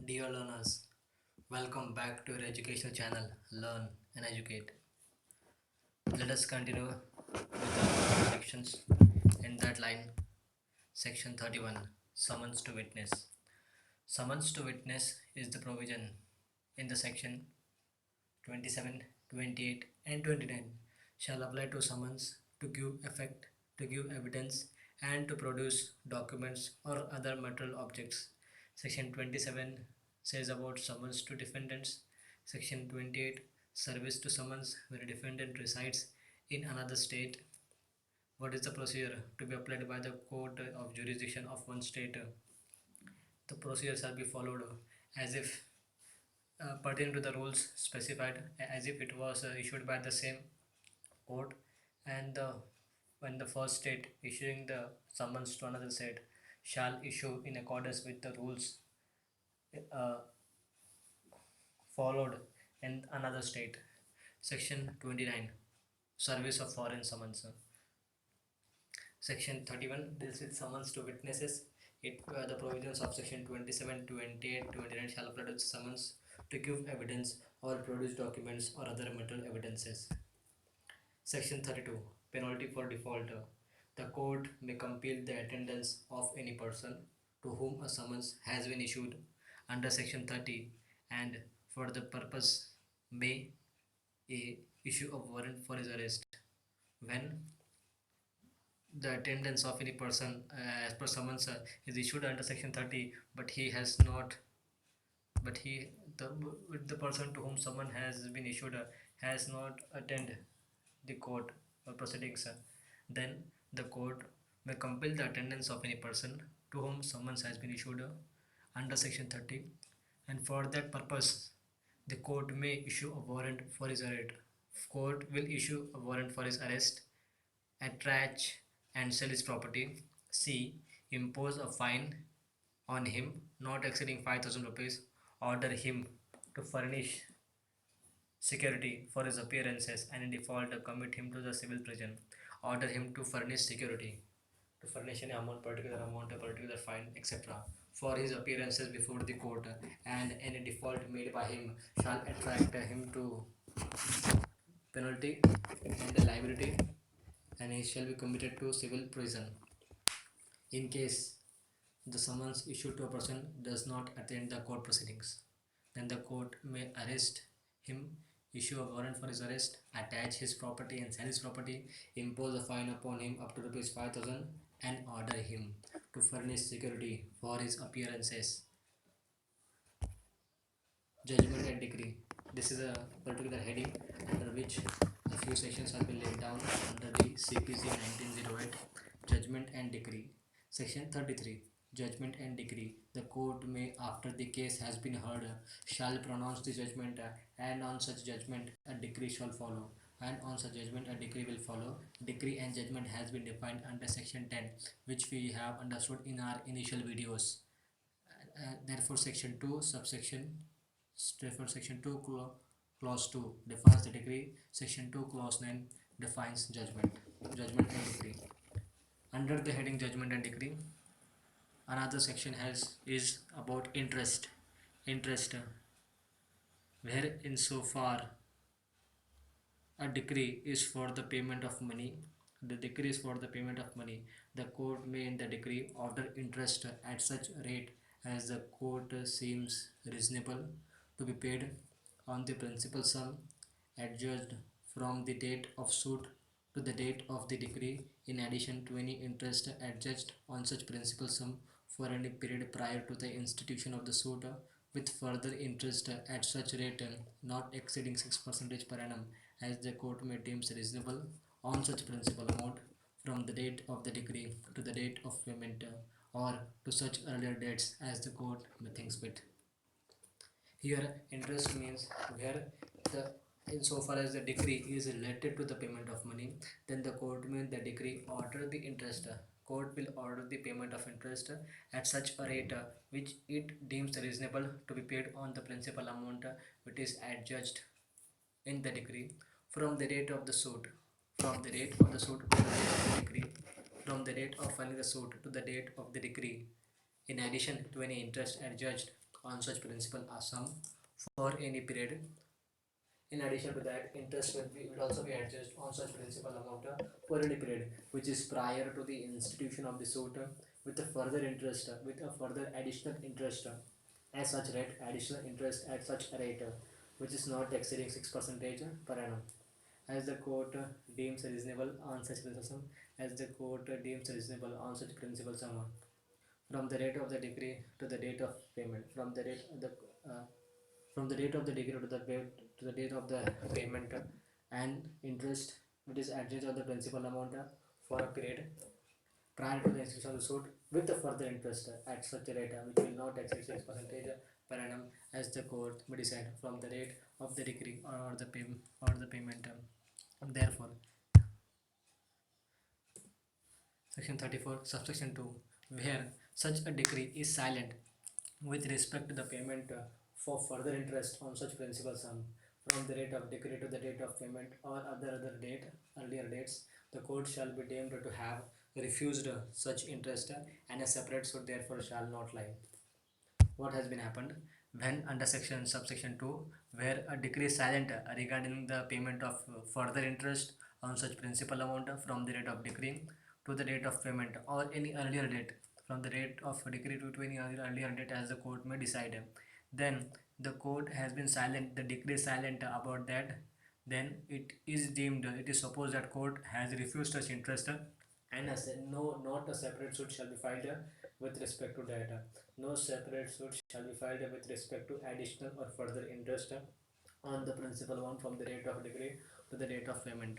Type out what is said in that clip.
Dear learners, welcome back to your educational channel Learn and Educate. Let us continue with our sections. In that line, section 31 Summons to Witness. Summons to witness is the provision in the section 27, 28, and 29 shall apply to summons to give effect, to give evidence, and to produce documents or other material objects. Section 27 says about summons to defendants. Section 28 service to summons where a defendant resides in another state. What is the procedure to be applied by the court of jurisdiction of one state? The procedure shall be followed as if pertaining to the rules specified as if it was issued by the same court, and when the first state issuing the summons to another state shall issue in accordance with the rules uh, followed in another state. Section 29 Service of Foreign Summons. Section 31 deals with summons to witnesses. The provisions of section 27, 28, 29 shall apply to summons to give evidence or produce documents or other material evidences. Section 32 Penalty for default. The court may compel the attendance of any person to whom a summons has been issued under section 30, and for the purpose may issue a warrant for his arrest when the attendance of any person as per summons is issued under section 30, but he has not but he the person to whom summon has been issued has not attended the court or proceedings, then the court may compel the attendance of any person to whom summons has been issued under section 30, and for that purpose the court may issue a warrant for his arrest. Court will issue a warrant for his arrest, attach and sell his property. C. Impose a fine on him not exceeding 5,000 rupees. Order him to furnish security for his appearances, and in default commit him to the civil prison. Order him to furnish security, to furnish any amount, particular amount, a particular fine, etc. for his appearances before the court, and any default made by him shall attract him to penalty and liability, and he shall be committed to civil prison. In case the summons issued to a person does not attend the court proceedings, then the court may arrest him, issue a warrant for his arrest, attach his property and sell his property, impose a fine upon him up to rupees 5,000, and order him to furnish security for his appearances. Judgment and decree. This is a particular heading under which a few sections have been laid down under the CPC 1908. Judgment and decree. Section 33 Judgment and decree. The court may, after the case has been heard, shall pronounce the judgment, and on such judgment a decree shall follow. And on such judgment a decree will follow. Decree and judgment has been defined under section 10, which we have understood in our initial videos. Therefore, section 2 subsection Therefore, section 2 clause 2 defines the decree. Section 2 clause 9 defines judgment and decree. Under the heading judgment and decree, another section is about interest. Where insofar a decree is for the payment of money, the court may in the decree order interest at such rate as the court seems reasonable to be paid on the principal sum adjudged from the date of suit to the date of the decree, in addition to any interest adjudged on such principal sum for any period prior to the institution of the suit, with further interest at such rate not exceeding 6% per annum as the court may deem reasonable on such principal amount from the date of the decree to the date of payment, or to such earlier dates as the court may think fit. Here, interest means where the insofar as the decree is related to the payment of money, then the court may the decree order the interest. Court will order the payment of interest at such a rate which it deems reasonable to be paid on the principal amount which is adjudged in the decree from the date of the suit, from the date of the suit to the date of the decree, from the date of filing the suit to the date of the decree, in addition to any interest adjudged on such principal sum for any period. In addition to that, interest will also be adjusted on such principal amount for any period which is prior to the institution of the suit with a further interest with a further additional interest as such rate additional interest at such rate which is not exceeding 6% per annum as the court deems reasonable on such principal as the court deems reasonable on such principal sum from the rate of the decree to the date of payment uh, from the date of the decree to the date of the payment and interest which is adjusted on the principal amount for a period prior to the execution of the suit with the further interest at such a rate which will not exceed 6% per annum as the court may decide from the date of the decree or the payment therefore section 34 subsection 2 where such a decree is silent with respect to the payment for further interest on such principal sum from the date of decree to the date of payment or other date earlier dates the court shall be deemed to have refused such interest and a separate suit therefore shall not lie. What has been happened when under section subsection 2 where a decree is silent regarding the payment of further interest on such principal amount from the date of decree to the date of payment or any earlier date from the date of decree to any earlier date as the court may decide, then the court has been silent, the decree is silent about that, then it is deemed, it is supposed that court has refused such interest and no not a separate suit shall be filed with respect to that. No separate suit shall be filed with respect to additional or further interest on the principal one from the date of decree to the date of payment.